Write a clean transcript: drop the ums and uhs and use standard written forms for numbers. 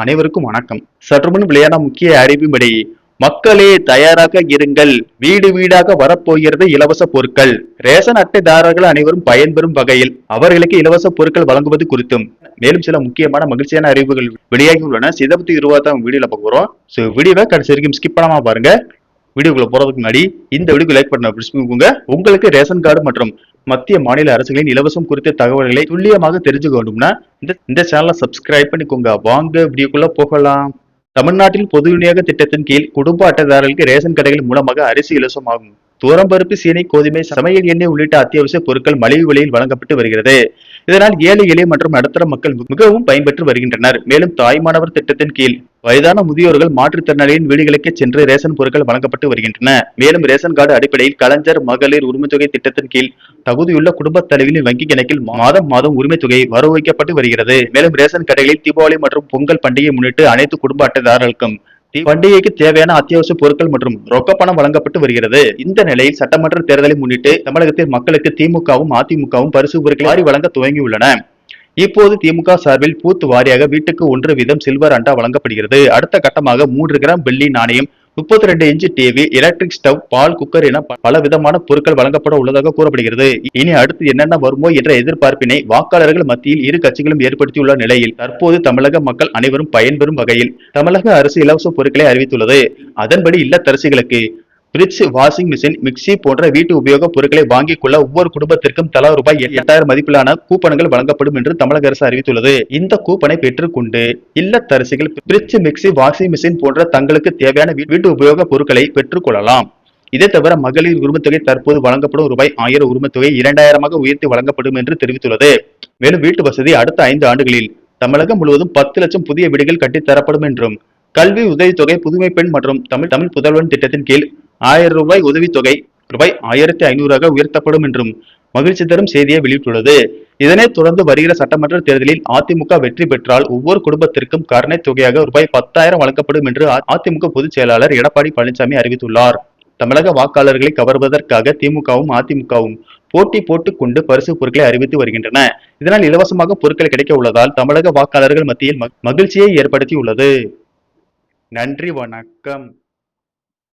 அனைவருக்கும் வணக்கம். சற்றுமுன் வெளியான முக்கிய அறிவின்படி, மக்களே தயாராக இருங்கள், வீடு வீடாக வரப்போகிறது இலவச பொருட்கள். ரேஷன் அட்டைதாரர்கள் அனைவரும் பயன்பெறும் வகையில் அவர்களுக்கு இலவச பொருட்கள் வழங்குவது குறித்தும் மேலும் சில முக்கியமான மகிழ்ச்சியான அறிவிப்புகள் வெளியாகி உள்ளன. இதை பத்தி வீடியோல பார்க்க போறோம். வீடியோவை கடைசி வரைக்கும் ஸ்கிப் பண்ணாம பாருங்க. வீடியோக்குள்ள போறதுக்கு முன்னாடி இந்த வீடியோக்கு லைக் பண்ண பிடிச்சுக்கோங்க. உங்களுக்கு ரேஷன் கார்டு மற்றும் மத்திய மாநில அரசுகளின் இலவசம் குறித்த தகவல்களை துல்லியமாக தெரிஞ்சுக்க வேண்டும்னா இந்த சேனலை சப்ஸ்கிரைப் பண்ணிக்கோங்க. வாங்க வீடியோக்குள்ள போகலாம். தமிழ்நாட்டில் பொது விநியோக திட்டத்தின் கீழ் குடும்ப அட்டைதாரர்களுக்கு ரேஷன் கடைகள் மூலமாக அரிசி இலவசமாகும். தூரம்பருப்பு, சீனி, கோதுமை, சமையல் எண்ணெய் உள்ளிட்ட அத்தியாவசிய பொருட்கள் மலிவு விலையில் வழங்கப்பட்டு வருகிறது. இதனால் ஏழை எளிய மற்றும் நடுத்தர மக்கள் மிகவும் பயன்பெற்று வருகின்றனர். மேலும் தாய்மானவர் திட்டத்தின் கீழ் வயதான முதியோர்கள், மாற்றுத்திறனாளியின் வீடுகளுக்கு சென்று ரேஷன் பொருட்கள் வழங்கப்பட்டு வருகின்றன. மேலும் ரேஷன் கார்டு அடிப்படையில் கலைஞர் மகளிர் உரிமைத்தொகை திட்டத்தின் கீழ் தகுதியுள்ள குடும்ப தலைவியின் வங்கி கணக்கில் மாதம் உரிமை தொகை வரவு வைக்கப்பட்டு வருகிறது. மேலும் ரேஷன் கடைகளில் தீபாவளி மற்றும் பொங்கல் பண்டிகை முன்னிட்டு அனைத்து குடும்ப அட்டைதாரர்களுக்கும் பண்டிகைக்கு தேவையான அத்தியாவசிய பொருட்கள் மற்றும் ரொக்க பணம் வழங்கப்பட்டு வருகிறது. இந்த நிலையில் சட்டமன்ற தேர்தலை முன்னிட்டு தமிழகத்தில் மக்களுக்கு திமுகவும் அதிமுகவும் பரிசு பொருட்களை வாரி வழங்க துவங்கியுள்ளன. இப்போது திமுக சார்பில் பூத் வாரியாக வீட்டுக்கு 1 வீதம் சில்வர் அண்டா வழங்கப்படுகிறது. அடுத்த கட்டமாக 3 கிராம் வெள்ளி நாணயம், 32 இன்ச் டிவி, எலக்ட்ரிக் ஸ்டவ், பால் குக்கர் என பல விதமான பொருட்கள் வழங்கப்பட உள்ளதாக கூறப்படுகிறது. இனி அடுத்து என்னென்ன வருமோ என்ற எதிர்பார்ப்பினை வாக்காளர்கள் மத்தியில் இரு கட்சிகளும் ஏற்படுத்தியுள்ள நிலையில் தற்போது தமிழக மக்கள் அனைவரும் பயன்பெறும் வகையில் தமிழக அரசு இலவச பொருட்களை அறிவித்துள்ளது. அதன்படி இல்லத்தரசிகளுக்கு பிரிட்ஜ், வாஷிங் மிஷின், மிக்சி போன்ற வீட்டு உபயோக பொருட்களை வாங்கிக் கொள்ள ஒவ்வொரு குடும்பத்திற்கும் தலா ரூபாய் 8,000 மதிப்பிலான கூப்பன்கள் வழங்கப்படும் என்று தமிழக அரசு அறிவித்துள்ளது. இந்த கூப்பனை பெற்றுக்கொண்டு இல்லத்தரசிகள் பிரிட்ஜ், மிக்சி, வாஷிங் மிஷின் போன்ற தங்களுக்கு தேவையான வீட்டு உபயோக பொருட்களை பெற்றுக் கொள்ளலாம். இதை தவிர மகளிர் உரிமைத்தொகை தற்போது வழங்கப்படும் ரூபாய் 1000 உரிமைத்தொகை 2000 உயர்த்தி வழங்கப்படும் என்று தெரிவித்துள்ளது. மேலும் வீட்டு வசதி அடுத்த 5 ஆண்டுகளில் தமிழகம் முழுவதும் 10 லட்சம் புதிய வீடுகள் கட்டித்தரப்படும் என்றும், கல்வி உதவித்தொகை புதுமை பெண் மற்றும் தமிழ் புதல்வன் திட்டத்தின் கீழ் 1000 ரூபாய் உதவித்தொகை ரூபாய் 1500 உயர்த்தப்படும் என்றும் மகிழ்ச்சி தரும் செய்தியை வெளியிட்டுள்ளது. இதனைத் தொடர்ந்து வருகிற சட்டமன்ற தேர்தலில் அதிமுக வெற்றி பெற்றால் ஒவ்வொரு குடும்பத்திற்கும் கருணை தொகையாக ரூபாய் 10,000 வழங்கப்படும் என்று அதிமுக பொதுச் செயலாளர் எடப்பாடி பழனிசாமி அறிவித்துள்ளார். தமிழக வாக்காளர்களை கவர்வதற்காக திமுகவும் அதிமுகவும் போட்டி போட்டுக் கொண்டு பரிசு பொருட்களை அறிவித்து வருகின்றன. இதனால் இலவசமாக பொருட்கள் கிடைக்க உள்ளதால் தமிழக வாக்காளர்கள் மத்தியில் மகிழ்ச்சியை ஏற்படுத்தியுள்ளது. நன்றி, வணக்கம்.